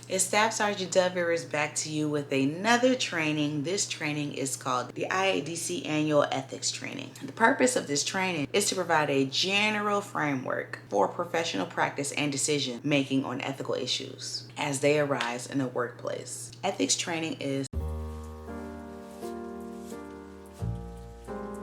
It's Staff Sergeant Dover is back to you with another training. This training is called the IADC Annual Ethics Training. The purpose of this training is to provide a general framework for professional practice and decision making on ethical issues as they arise in the workplace. Ethics training is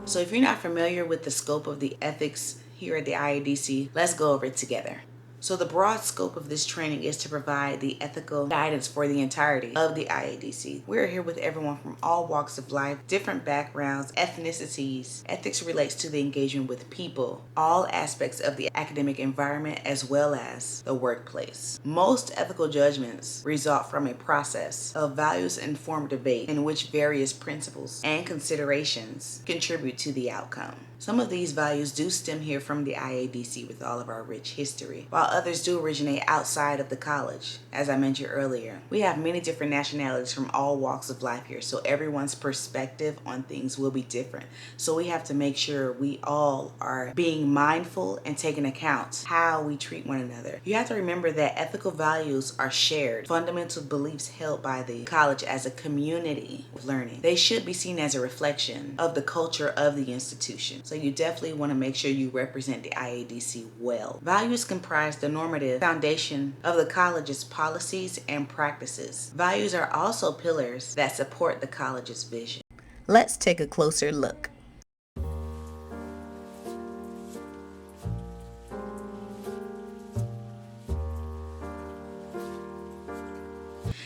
So if you're not familiar with the scope of the ethics here at the IADC, let's go over it together. So the broad scope of this training is to provide the ethical guidance for the entirety of the IADC. We're here with everyone from all walks of life, different backgrounds, ethnicities. Ethics relates to the engagement with people, all aspects of the academic environment as well as the workplace. Most ethical judgments result from a process of values-informed debate in which various principles and considerations contribute to the outcome. Some of these values do stem here from the IADC with all of our rich history, while others do originate outside of the college. As I mentioned earlier, we have many different nationalities from all walks of life here, so everyone's perspective on things will be different. So we have to make sure we all are being mindful and taking account how we treat one another. You have to remember that ethical values are shared, fundamental beliefs held by the college as a community of learning. They should be seen as a reflection of the culture of the institution. So you definitely want to make sure you represent the IADC well. Values comprise the normative foundation of the college's policies and practices. Values are also pillars that support the college's vision. Let's take a closer look.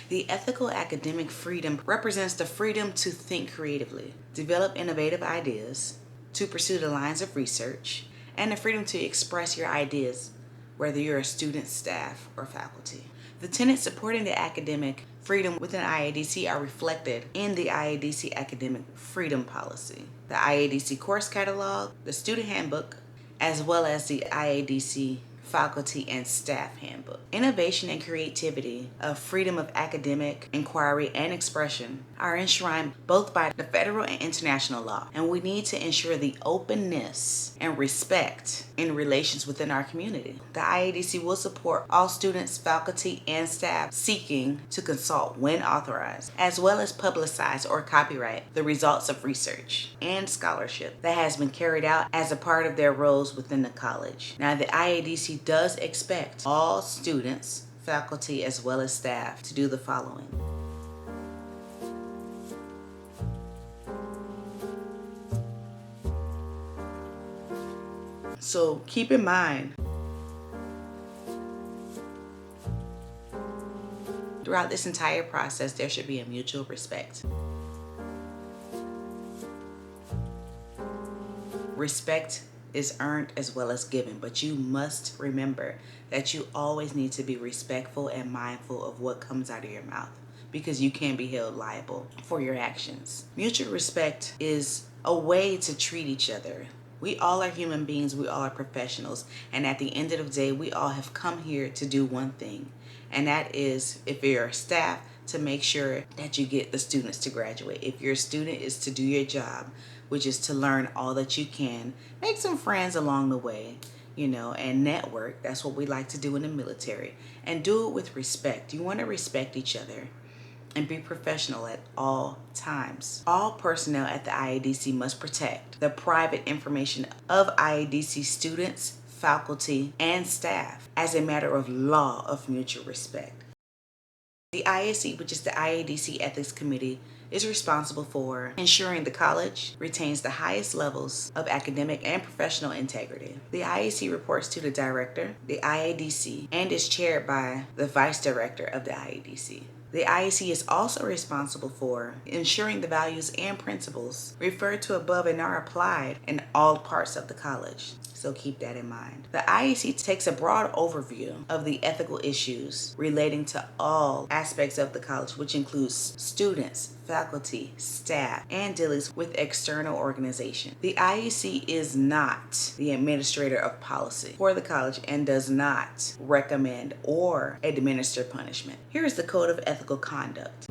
The ethical academic freedom represents the freedom to think creatively, develop innovative ideas, to pursue the lines of research, and the freedom to express your ideas, whether you're a student, staff, or faculty. The tenets supporting the academic freedom within IADC are reflected in the IADC Academic Freedom Policy, the IADC Course Catalog, the Student Handbook, as well as the IADC Faculty and Staff Handbook. Innovation and creativity, of freedom of academic inquiry and expression are enshrined both by the federal and international law, and we need to ensure the openness and respect in relations within our community. The IADC will support all students, faculty, and staff seeking to consult when authorized, as well as publicize or copyright the results of research and scholarship that has been carried out as a part of their roles within the college. Now, the IADC does expect all students, faculty, as well as staff to do the following. So keep in mind, throughout this entire process, there should be a mutual respect. Respect is earned as well as given, but you must remember that you always need to be respectful and mindful of what comes out of your mouth, because you can be held liable for your actions. Mutual respect is a way to treat each other. We all are human beings, we all are professionals, and at the end of the day, we all have come here to do one thing, and that is, if you're a staff, to make sure that you get the students to graduate. If you're a student, is to do your job, which is to learn all that you can, make some friends along the way, and network. That's what we like to do in the military, and do it with respect. You want to respect each other and be professional at all times. All personnel at the IADC must protect the private information of IADC students, faculty, and staff as a matter of law of mutual respect. The IAC, which is the IADC Ethics Committee, is responsible for ensuring the college retains the highest levels of academic and professional integrity. The IAC reports to the director, the IADC, and is chaired by the vice director of the IADC. The IAC is also responsible for ensuring the values and principles referred to above and are applied in all parts of the college. So keep that in mind. The IAC takes a broad overview of the ethical issues relating to all aspects of the college, which includes students, faculty, staff, and dealings with external organizations. The IAC is not the administrator of policy for the college and does not recommend or administer punishment. Here is the Code of Ethical Conduct.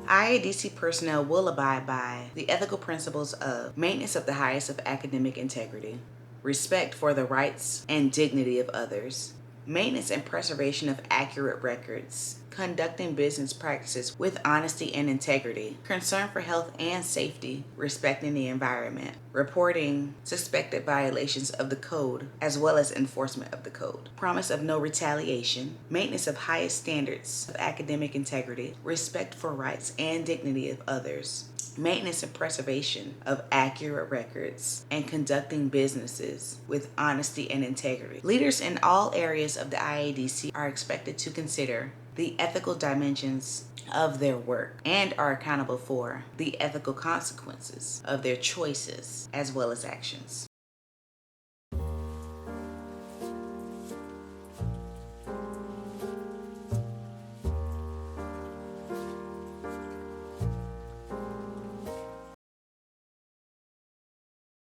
IADC personnel will abide by the ethical principles of maintenance of the highest of academic integrity, respect for the rights and dignity of others, maintenance and preservation of accurate records, conducting business practices with honesty and integrity, concern for health and safety, respecting the environment, reporting suspected violations of the code as well as enforcement of the code, promise of no retaliation, maintenance of highest standards of academic integrity, respect for rights and dignity of others, maintenance and preservation of accurate records, and conducting businesses with honesty and integrity. Leaders in all areas of the IADC are expected to consider the ethical dimensions of their work and are accountable for the ethical consequences of their choices as well as actions.